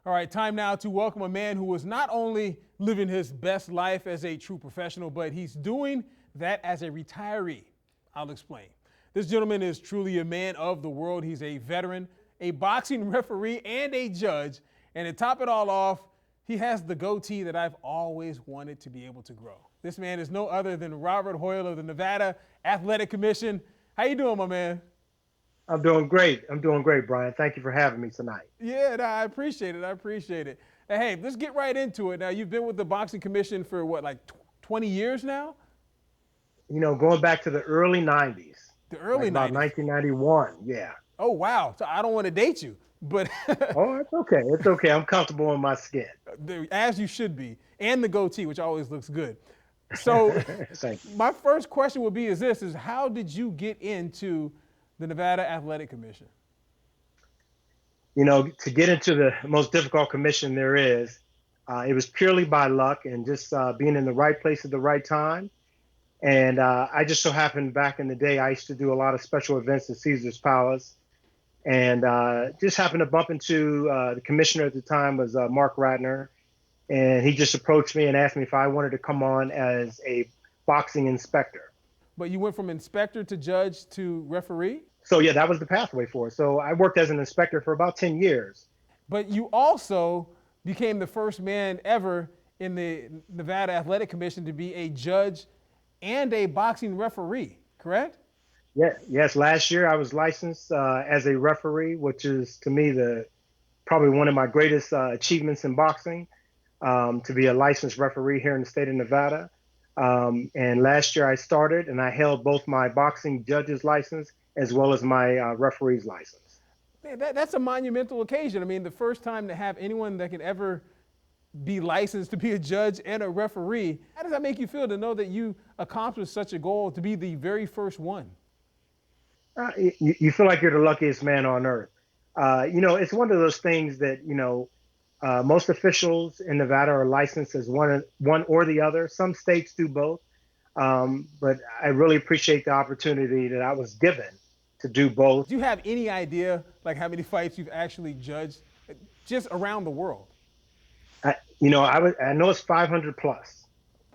All right, time now to welcome a man who is not only living his best life as a true professional, but he's doing that as a retiree. I'll explain. This gentleman is truly a man of the world. He's a veteran, a boxing referee, and a judge. And to top it all off, he has the goatee that I've always wanted to be able to grow. This man is no other than Robert Hoyle of the Nevada Athletic Commission. How you doing, my man? I'm doing great. I'm doing great, Bryan. Thank you for having me tonight. Yeah, no, I appreciate it. I appreciate it. Hey, let's get right into it. Now, you've been with the Boxing Commission for what, like 20 years now? Going back to the early 90s, The like early about 90s. 1991. Yeah. Oh, wow. So I don't want to date you, but Oh, it's okay. It's okay. I'm comfortable in my skin. as you should be, and the goatee, which always looks good. So Thank you. my first question would be is how did you get into the Nevada Athletic Commission? To get into the most difficult commission there is, it was purely by luck and just being in the right place at the right time. And I just so happened back in the day, I used to do a lot of special events at Caesar's Palace. And just happened to bump into the commissioner at the time was Mark Ratner. And he just approached me and asked me if I wanted to come on as a boxing inspector. But you went from inspector to judge to referee? So yeah, that was the pathway for it. So I worked as an inspector for about 10 years. But you also became the first man ever in the Nevada Athletic Commission to be a judge and a boxing referee, correct? Yeah, yes. Last year I was licensed as a referee, which is to me the probably one of my greatest achievements in boxing, to be a licensed referee here in the state of Nevada. And last year I started and I held both my boxing judge's license as well as my referee's license. Man, that's a monumental occasion. I mean, the first time to have anyone that can ever be licensed to be a judge and a referee. How does that make you feel to know that you accomplished such a goal to be the very first one? You feel like you're the luckiest man on earth. It's one of those things that, most officials in Nevada are licensed as one or the other. Some states do both. But I really appreciate the opportunity that I was given to do both. Do you have any idea like how many fights you've actually judged just around the world? I know it's 500 plus.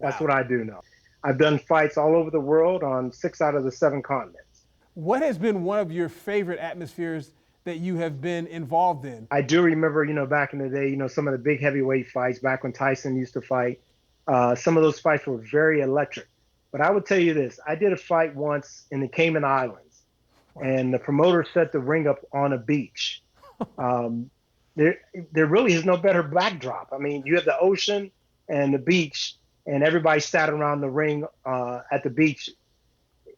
That's Wow. what I do know. I've done fights all over the world on 6 out of the 7 continents. What has been one of your favorite atmospheres that you have been involved in? I do remember, back in the day, some of the big heavyweight fights back when Tyson used to fight. Some of those fights were very electric. But I would tell you this, I did a fight once in the Cayman Islands, and the promoter set the ring up on a beach. Um, there really is no better backdrop. I mean, you have the ocean and the beach, and everybody sat around the ring at the beach.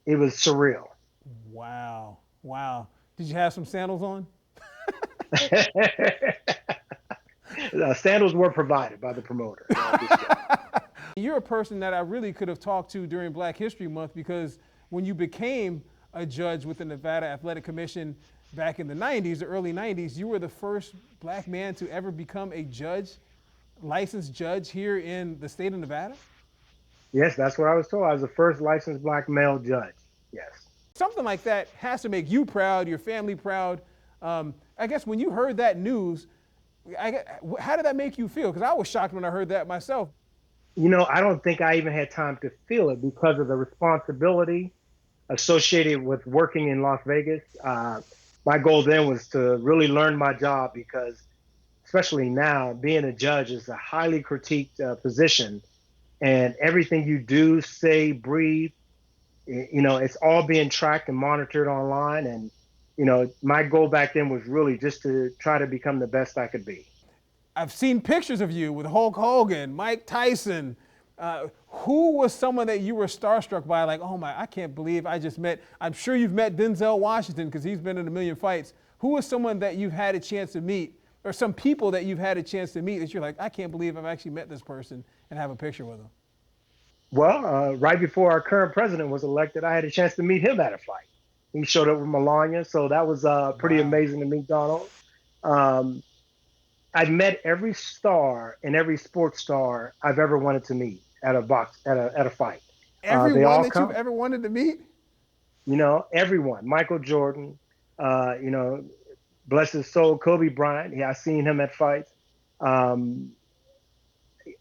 It was surreal. Wow. Wow. Did you have some sandals on? Sandals were provided by the promoter. You're a person that I really could have talked to during Black History Month because when you became a judge with the Nevada Athletic Commission back in the 90s, the early 90s, you were the first black man to ever become a judge, licensed judge here in the state of Nevada. Yes, that's what I was told. I was the first licensed black male judge. Yes. Something like that has to make you proud, your family proud. I guess when you heard that news, how did that make you feel? Because I was shocked when I heard that myself. I don't think I even had time to feel it because of the responsibility associated with working in Las Vegas. My goal then was to really learn my job because, especially now, being a judge is a highly critiqued position. And everything you do, say, breathe, it's all being tracked and monitored online. And, my goal back then was really just to try to become the best I could be. I've seen pictures of you with Hulk Hogan, Mike Tyson. Who was someone that you were starstruck by? Like, oh my, I can't believe I just met. I'm sure you've met Denzel Washington because he's been in a million fights. Who was someone that you've had a chance to meet, or some people that you've had a chance to meet that you're like, I can't believe I've actually met this person and have a picture with them? Well, right before our current president was elected, I had a chance to meet him at a fight. He showed up with Melania, so that was pretty Wow. amazing to meet Donald. Um, I've met every star and every sports star I've ever wanted to meet at a fight. They Everyone all that you've come. ever wanted to meet? Everyone. Michael Jordan. Bless his soul, Kobe Bryant. Yeah, I seen him at fights. Um,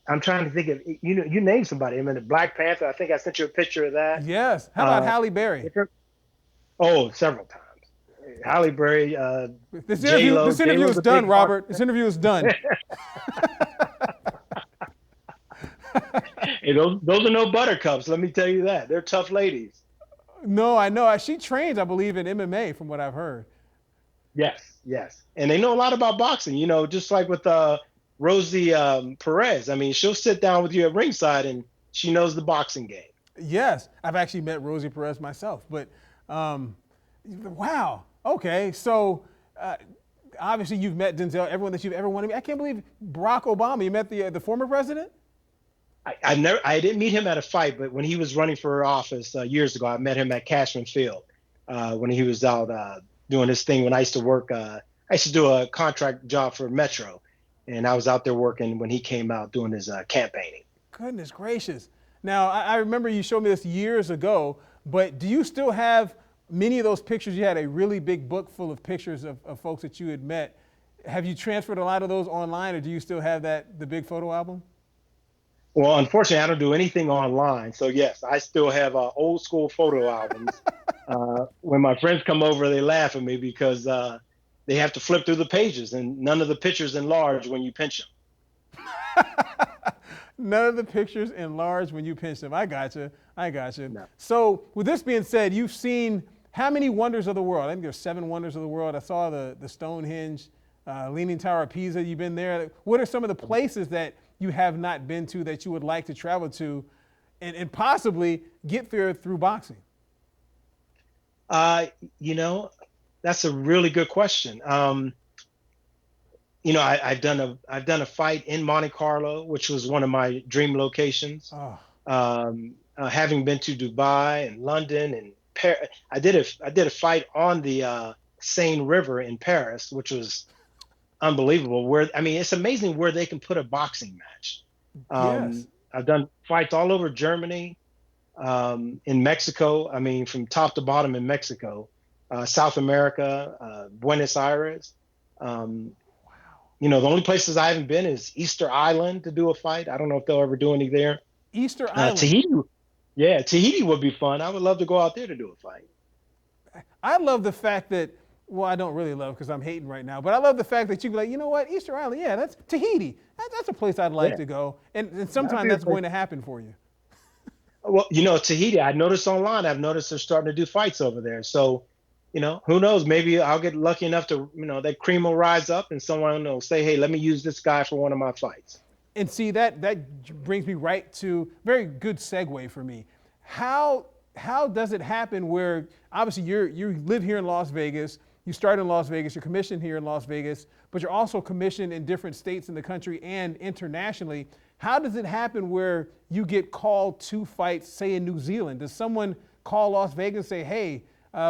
I'm trying to think of you named somebody. I mean, the Black Panther. I think I sent you a picture of that. Yes. How about Uh, Halle Berry? oh, several times. Halle Berry, This J interview, Lo. this J interview Lo's is a done, big box. Robert. This interview is done. Hey, those are no buttercups. Let me tell you that. They're tough ladies. No, I know. She trains, I believe, in MMA, from what I've heard. Yes, yes, and they know a lot about boxing. Just like with Rosie Perez. I mean, she'll sit down with you at ringside, and she knows the boxing game. Yes, I've actually met Rosie Perez myself. But um, wow. Okay, so uh, obviously you've met Denzel. Everyone that you've ever wanted to meet. I can't believe Barack Obama. You met the former president. I didn't meet him at a fight, but when he was running for office years ago, I met him at Cashman Field when he was out doing his thing. When I used to work, I used to do a contract job for Metro, and I was out there working when he came out doing his campaigning. Goodness gracious. Now, I remember you showed me this years ago, but do you still have many of those pictures? You had a really big book full of pictures of folks that you had met. Have you transferred a lot of those online, or do you still have the big photo album? Well, unfortunately, I don't do anything online. So yes, I still have old school photo albums. When my friends come over, they laugh at me because they have to flip through the pages, and none of the pictures enlarge when you pinch them. None of the pictures enlarged when you pinch them. I got you. I got you. No. So, with this being said, you've seen how many wonders of the world? I think there's 7 wonders of the world. I saw the Stonehenge, Leaning Tower of Pisa. You've been there. What are some of the places that you have not been to that you would like to travel to, and possibly get there through boxing? Uh, you know, that's a really good question. I've done a fight in Monte Carlo, which was one of my dream locations. Oh, Having been to Dubai and London and Paris, I did a fight on the Seine River in Paris, which was unbelievable. Where I mean, it's amazing where they can put a boxing match. yes. I've done fights all over Germany, in Mexico. I mean, from top to bottom in Mexico, South America, Buenos Aires. Um, the only places I haven't been is Easter Island to do a fight. I don't know if they'll ever do any there. Easter Island. Tahiti, yeah, Tahiti would be fun. I would love to go out there to do a fight. I love the fact that, well, I don't really love because I'm hating right now, but I love the fact that you can be like, you know what, Easter Island, yeah, that's Tahiti. That's a place I'd like Yeah, to go. And that'd sometime be a that's place. going to happen for you. Well, Tahiti, I noticed online. I've noticed they're starting to do fights over there. So, who knows? Maybe I'll get lucky enough to, that cream will rise up and someone will say, hey, let me use this guy for one of my fights. And see, that brings me right to very good segue for me. How does it happen where obviously you live here in Las Vegas, you start in Las Vegas, you're commissioned here in Las Vegas, but you're also commissioned in different states in the country and internationally. How does it happen where you get called to fights, say in New Zealand? Does someone call Las Vegas and say, hey,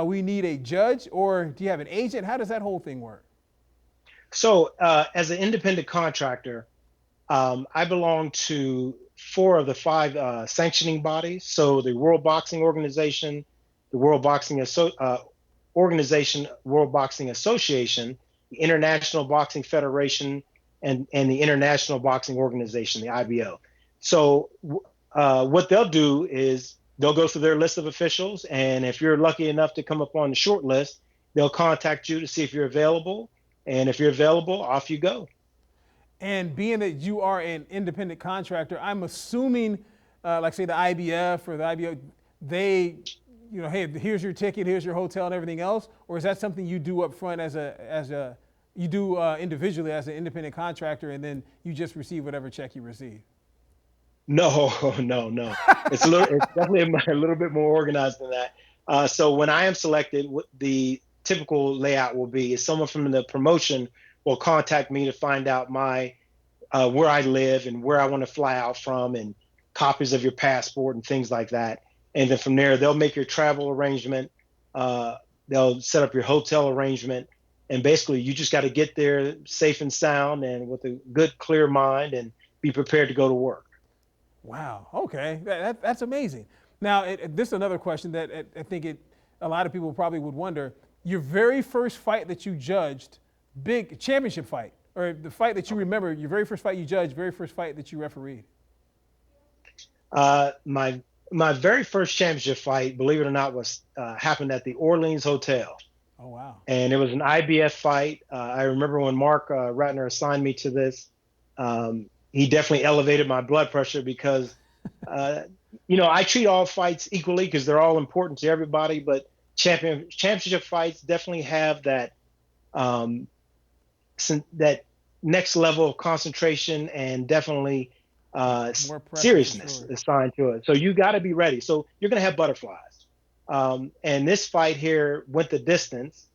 we need a judge, or do you have an agent? How does that whole thing work? So, as an independent contractor, I belong to 4 of the 5 sanctioning bodies. So the World Boxing Organization, the World Boxing Association, the International Boxing Federation, and the International Boxing Organization, the IBO. So what they'll do is they'll go through their list of officials, and if you're lucky enough to come up on the short list, they'll contact you to see if you're available. And if you're available, off you go. And being that you are an independent contractor, I'm assuming, like say the IBF or the IBO, they, hey, here's your ticket, here's your hotel, and everything else, or is that something you do up front you do individually as an independent contractor, and then you just receive whatever check you receive? No, no, no. It's definitely a little bit more organized than that. So when I am selected, what the typical layout will be is someone from the promotion will contact me to find out my where I live and where I want to fly out from, and copies of your passport and things like that. And then from there, they'll make your travel arrangement. They'll set up your hotel arrangement, and basically you just got to get there safe and sound and with a good, clear mind, and be prepared to go to work. Wow. Okay. That's amazing. Now, this is another question that I think a lot of people probably would wonder. Your very first fight that you judged, big championship fight, or the fight that you remember, your very first fight you judged, very first fight that you refereed? My very first championship fight, believe it or not, was happened at the Orleans Hotel, Oh wow. and it was an IBF fight. I remember when Mark Ratner assigned me to this. He definitely elevated my blood pressure because, uh, I treat all fights equally because they're all important to everybody. But championship fights definitely have um, that next level of concentration and definitely More pressure for seriousness sure. assigned to it. So you got to be ready. So you're going to have butterflies. And this fight here went the distance.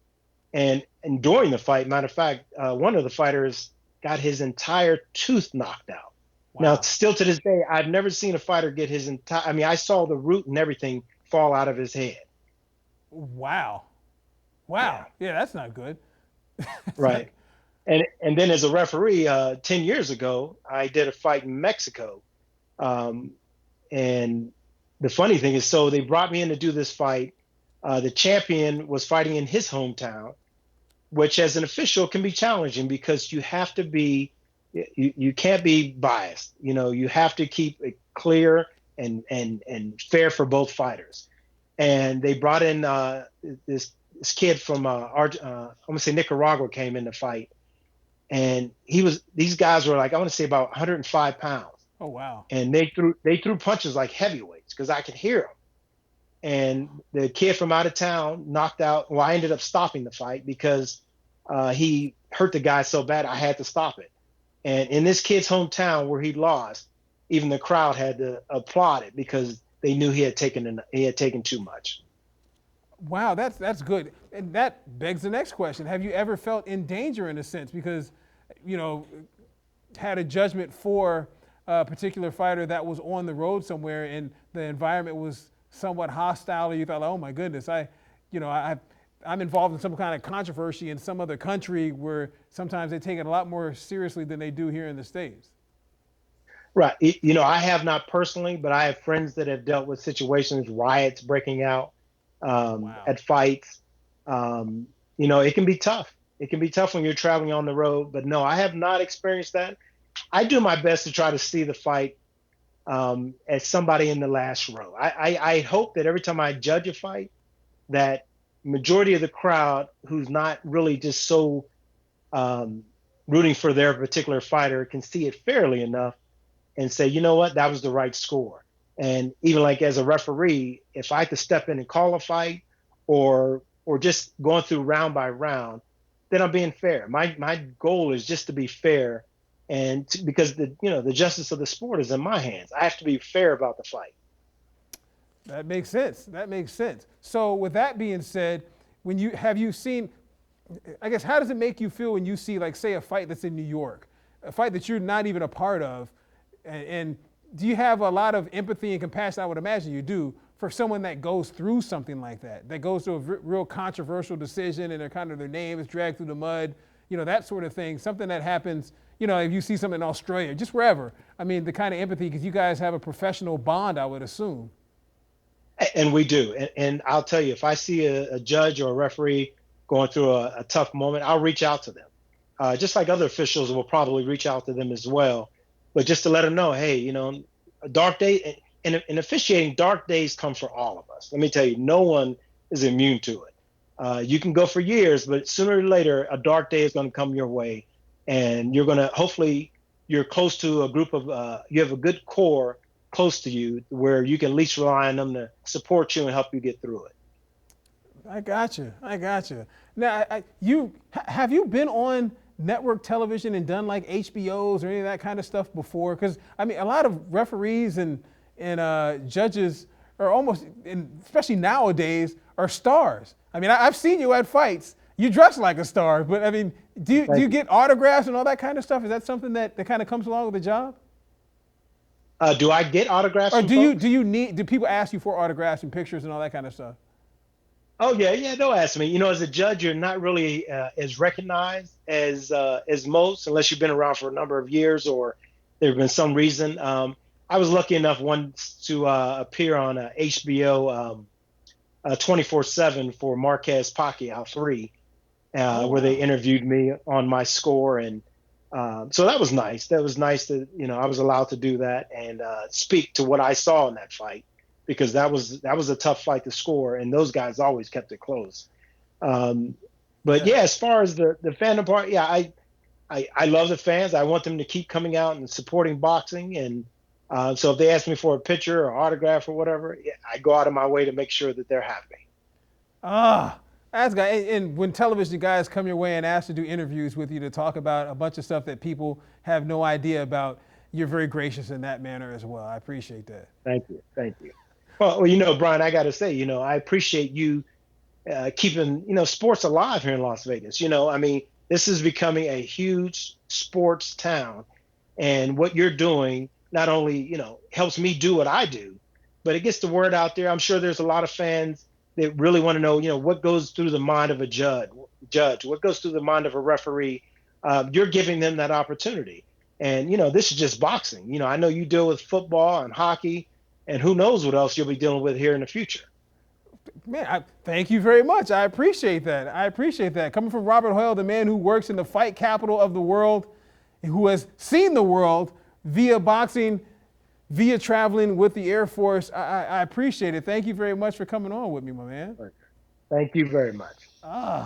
And during the fight, matter of fact, one of the fighters got his entire tooth knocked out. Now, Wow. still to this day, I've never seen a fighter get his entire. I mean, I saw the root and everything fall out of his head. Wow. Yeah, Wow. Yeah, that's not good. It's not, right. And then as a referee, 10 years ago, I did a fight in Mexico. Um, and the funny thing is, so they brought me in to do this fight. The champion was fighting in his hometown, which as an official can be challenging because you can't be biased. You have to keep it clear and fair for both fighters. And they brought in this kid from I'm gonna say Nicaragua came in the fight, and these guys were like, I want to say about 105 pounds, oh wow. and they threw punches like heavyweights because I could hear them. And the kid from out of town knocked out. Well, I ended up stopping the fight because he hurt the guy so bad I had to stop it. And in this kid's hometown where he lost, even the crowd had to applaud it because they knew he had taken too much. Wow, that's good. And that begs the next question. Have you ever felt in danger in a sense because, you know, had a judgment for a particular fighter that was on the road somewhere and the environment was somewhat hostile, or you thought, oh my goodness, I'm involved in some kind of controversy in some other country where sometimes they take it a lot more seriously than they do here in the States? Right. I have not personally, but I have friends that have dealt with situations, riots breaking out Wow. at fights. It can be tough. It can be tough when you're traveling on the road. But no, I have not experienced that. I do my best to try to see the fight as somebody in the last row. I hope that every time I judge a fight, that majority of the crowd who's not really just so um, rooting for their particular fighter can see it fairly enough and say, you know what, that was the right score. And even like as a referee, if I had to step in and call a fight or just going through round by round, then I'm being fair. My goal is just to be fair because the justice of the sport is in my hands. I have to be fair about the fight. That makes sense. That makes sense. So with that being said, have you seen, I guess, how does it make you feel when you see, like, say, a fight that's in New York, a fight that you're not even a part of, and do you have a lot of empathy and compassion? I would imagine you do, for someone that goes through something like that goes through a real controversial decision and their name is dragged through the mud, that sort of thing, something that happens, if you see something in Australia, just wherever. I mean, the kind of empathy, because you guys have a professional bond, I would assume. And we do. And I'll tell you, if I see a judge or a referee going through a tough moment, I'll reach out to them. Just like other officials will probably reach out to them as well. But just to let them know, hey, a dark day, and in officiating, dark days come for all of us. Let me tell you, no one is immune to it. You can go for years, but sooner or later, a dark day is going to come your way. And hopefully, you're close to a group of, you have a good core close to you where you can at least rely on them to support you and help you get through it. I got you. I got you. Now, have you been on network television and done like HBOs or any of that kind of stuff before? Because I mean, a lot of referees and judges are almost, and especially nowadays, are stars. I mean, I've seen you at fights. You dress like a star, but I mean, do you get autographs and all that kind of stuff? Is that something that kind of comes along with the job? Do I get autographs Or from do you folks? do you need do people ask you for autographs and pictures and all that kind of stuff? Oh yeah, yeah. They'll ask me. As a judge, you're not really as recognized as most, unless you've been around for a number of years or there's been some reason. I was lucky enough once to appear on HBO 24/7 for Marquez Pacquiao 3, Oh where they wow. interviewed me on my score, and So that was nice. That was nice that I was allowed to do that and speak to what I saw in that fight, because that was a tough fight to score, and those guys always kept it close. Um, but Yeah. yeah, as far as the fandom part, yeah, I love the fans. I want them to keep coming out and supporting boxing, and so if they ask me for a picture or autograph or whatever, yeah, I go out of my way to make sure that they're happy. Ah, that's guy. And when television guys come your way and ask to do interviews with you to talk about a bunch of stuff that people have no idea about, you're very gracious in that manner as well. I appreciate that. Thank you, thank you. Well, Brian, I got to say, I appreciate you keeping sports alive here in Las Vegas. I mean, this is becoming a huge sports town, and what you're doing not only helps me do what I do, but it gets the word out there. I'm sure there's a lot of fans that really want to know, what goes through the mind of a judge, what goes through the mind of a referee. You're giving them that opportunity, and this is just boxing. I know you deal with football and hockey, and who knows what else you'll be dealing with here in the future. Man, thank you very much. I appreciate that. I appreciate that. Coming from Robert Hoyle, the man who works in the fight capital of the world, who has seen the world via boxing, via traveling with the Air Force, I appreciate it. Thank you very much for coming on with me, my man. Thank you very much. Ah.